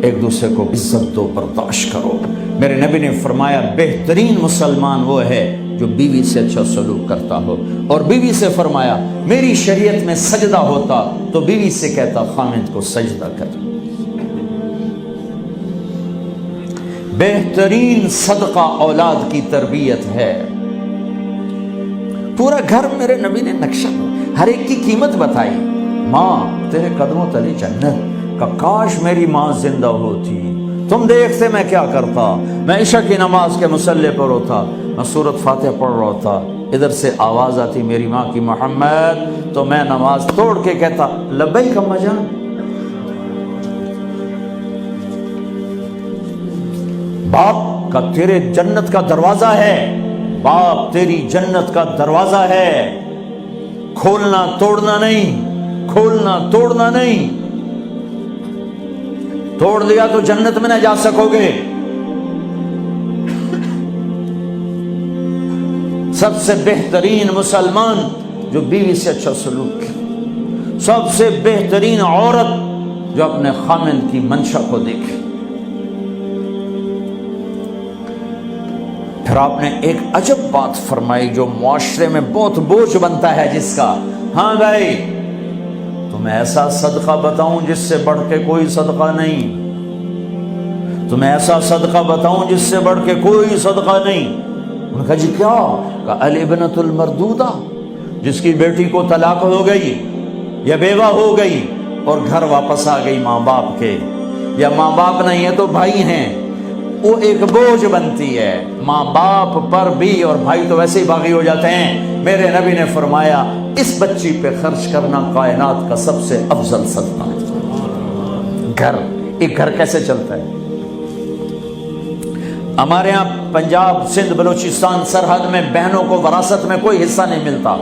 ایک دوسرے کو عزت دو، برداشت کرو۔ میرے نبی نے فرمایا بہترین مسلمان وہ ہے جو بیوی سے اچھا سلوک کرتا ہو، اور بیوی سے فرمایا میری شریعت میں سجدہ ہوتا تو بیوی سے کہتا خامند کو سجدہ کر۔ بہترین صدقہ اولاد کی تربیت ہے۔ پورا گھر میرے نبی نے نقشہ، ہر ایک کی قیمت بتائی۔ ماں تیرے قدموں تلے جنت، کا کاش میری ماں زندہ ہوتی، تم دیکھتے میں کیا کرتا، میں عشاء کی نماز کے مصلی پر ہوتا، میں سورۃ فاتحہ پڑھ رہا ہوتا، ادھر سے آواز آتی میری ماں کی محمد، تو میں نماز توڑ کے کہتا لبیک اماں جان۔ باپ کا تیرے جنت کا دروازہ ہے، باپ تیری جنت کا دروازہ ہے، کھولنا توڑنا نہیں، کھولنا توڑنا نہیں، توڑ دیا تو جنت میں نہ جا سکو گے۔ سب سے بہترین مسلمان جو بیوی سے اچھا سلوک کرے، سب سے بہترین عورت جو اپنے خامند کی منشا کو دیکھے۔ پھر آپ نے ایک عجب بات فرمائی جو معاشرے میں بہت بوجھ بنتا ہے جس کا، ہاں بھائی تمہیں ایسا صدقہ بتاؤں جس سے بڑھ کے کوئی صدقہ نہیں، تمہیں ایسا صدقہ بتاؤں جس سے بڑھ کے کوئی صدقہ نہیں۔ انہوں نے کہا جی کیا؟ کہا الابنۃ المردودہ، جس کی بیٹی کو طلاق ہو گئی یا بیوہ ہو گئی اور گھر واپس آ گئی ماں باپ کے، یا ماں باپ نہیں ہے تو بھائی ہیں، وہ ایک بوجھ بنتی ہے ماں باپ پر بھی، اور بھائی تو ویسے ہی باغی ہو جاتے ہیں۔ میرے نبی نے فرمایا اس بچی پہ خرچ کرنا کائنات کا سب سے افضل صدقہ ہے۔ گھر، ایک گھر کیسے چلتا ہے؟ ہمارے ہاں پنجاب سندھ بلوچستان سرحد میں بہنوں کو وراثت میں کوئی حصہ نہیں ملتا،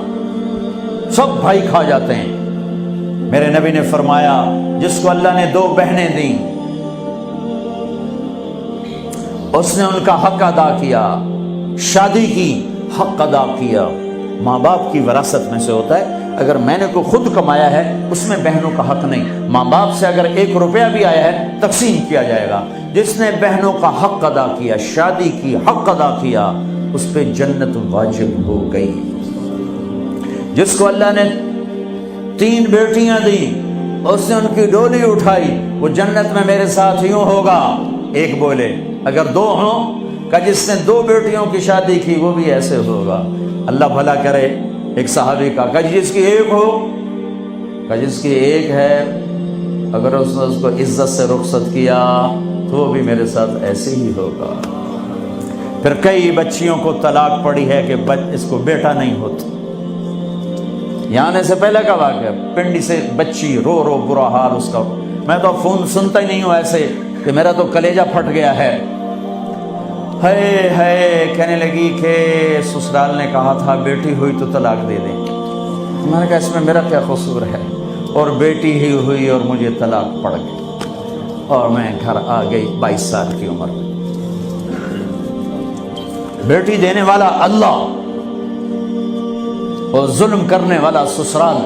سب بھائی کھا جاتے ہیں۔ میرے نبی نے فرمایا جس کو اللہ نے 2 بہنیں دیں اس نے ان کا حق ادا کیا، شادی کی حق ادا کیا۔ ماں باپ کی وراثت میں سے ہوتا ہے، اگر میں نے کوئی خود کمایا ہے اس میں بہنوں کا حق نہیں، ماں باپ سے اگر 1 روپیہ بھی آیا ہے تقسیم کیا جائے گا۔ جس نے بہنوں کا حق ادا کیا، شادی کی حق ادا کیا، اس پہ جنت واجب ہو گئی۔ جس کو اللہ نے 3 بیٹیاں دی، اس نے ان کی ڈولی اٹھائی، وہ جنت میں میرے ساتھ یوں ہوگا۔ ایک بولے اگر 2 ہوں، کہ جس نے 2 بیٹیوں کی شادی کی وہ بھی ایسے ہوگا۔ اللہ بھلا کرے۔ ایک صحابی کا کہ جس کی 1 ہو، کہ جس کی 1 ہے، اگر اس نے اس کو عزت سے رخصت کیا تو وہ بھی میرے ساتھ ایسے ہی ہوگا۔ پھر کئی بچیوں کو طلاق پڑی ہے کہ اس کو بیٹا نہیں ہوتا۔ یہاں آنے سے پہلے کا واقعہ، پنڈی سے بچی رو رو برا حال اس کا، میں تو فون سنتا ہی نہیں ہوں ایسے کہ میرا تو کلیجہ پھٹ گیا ہے۔ ہے کہنے لگی کہ سسرال نے کہا تھا بیٹی ہوئی تو طلاق دے دیں۔ میں نے کہا اس میں میرا کیا قصور ہے، اور بیٹی ہی ہوئی اور مجھے طلاق پڑ گئی، اور میں گھر آ گئی 22 سال کی عمر میں۔ بیٹی دینے والا اللہ اور ظلم کرنے والا سسرال۔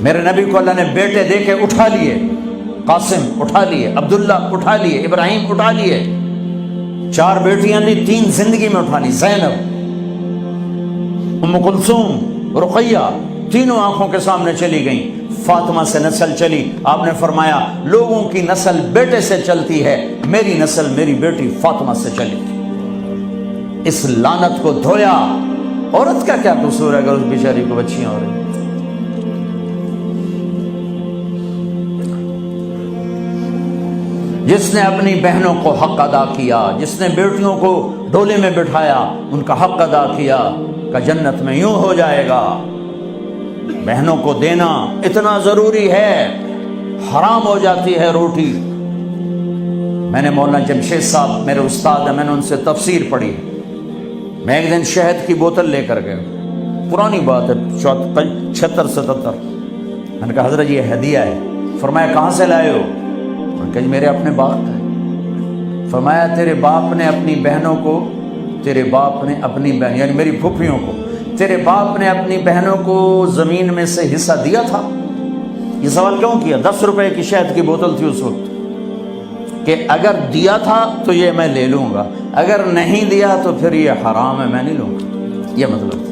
میرے نبی کو اللہ نے بیٹے دے کے اٹھا لیے، قاسم اٹھا لیے، عبداللہ اٹھا لیے، ابراہیم اٹھا لیے، 4 بیٹیاں دی، 3 زندگی میں اٹھا لی، زینب، ام کلثوم، رقیہ، تینوں آنکھوں کے سامنے چلی گئیں۔ فاطمہ سے نسل چلی، آپ نے فرمایا لوگوں کی نسل بیٹے سے چلتی ہے، میری نسل میری بیٹی فاطمہ سے چلی۔ اس لعنت کو دھویا۔ عورت کا کیا قصور ہے اگر اس بیچاری کو بچیاں ہو رہی؟ جس نے اپنی بہنوں کو حق ادا کیا، جس نے بیٹیوں کو ڈولے میں بٹھایا، ان کا حق ادا کیا، کہ جنت میں یوں ہو جائے گا۔ بہنوں کو دینا اتنا ضروری ہے، حرام ہو جاتی ہے روٹی۔ میں نے مولانا جمشید صاحب میرے استاد ہیں، میں نے ان سے تفسیر پڑھی۔ میں ایک دن شہد کی بوتل لے کر گیا، پرانی بات ہے 76-77۔ میں نے کہا حضرت یہ ہدیہ ہے۔ فرمایا کہاں سے لائے ہو؟ کہ میرے اپنے باپ کا ہے۔ فرمایا تیرے باپ نے اپنی بہنوں کو، تیرے باپ نے اپنی بہن یعنی میری پھوپھیوں کو، تیرے باپ نے اپنی بہنوں کو زمین میں سے حصہ دیا تھا؟ یہ سوال کیوں کیا؟ 10 روپے کی شہد کی بوتل تھی اس وقت، کہ اگر دیا تھا تو یہ میں لے لوں گا، اگر نہیں دیا تو پھر یہ حرام ہے، میں نہیں لوں گا، یہ مطلب تھا۔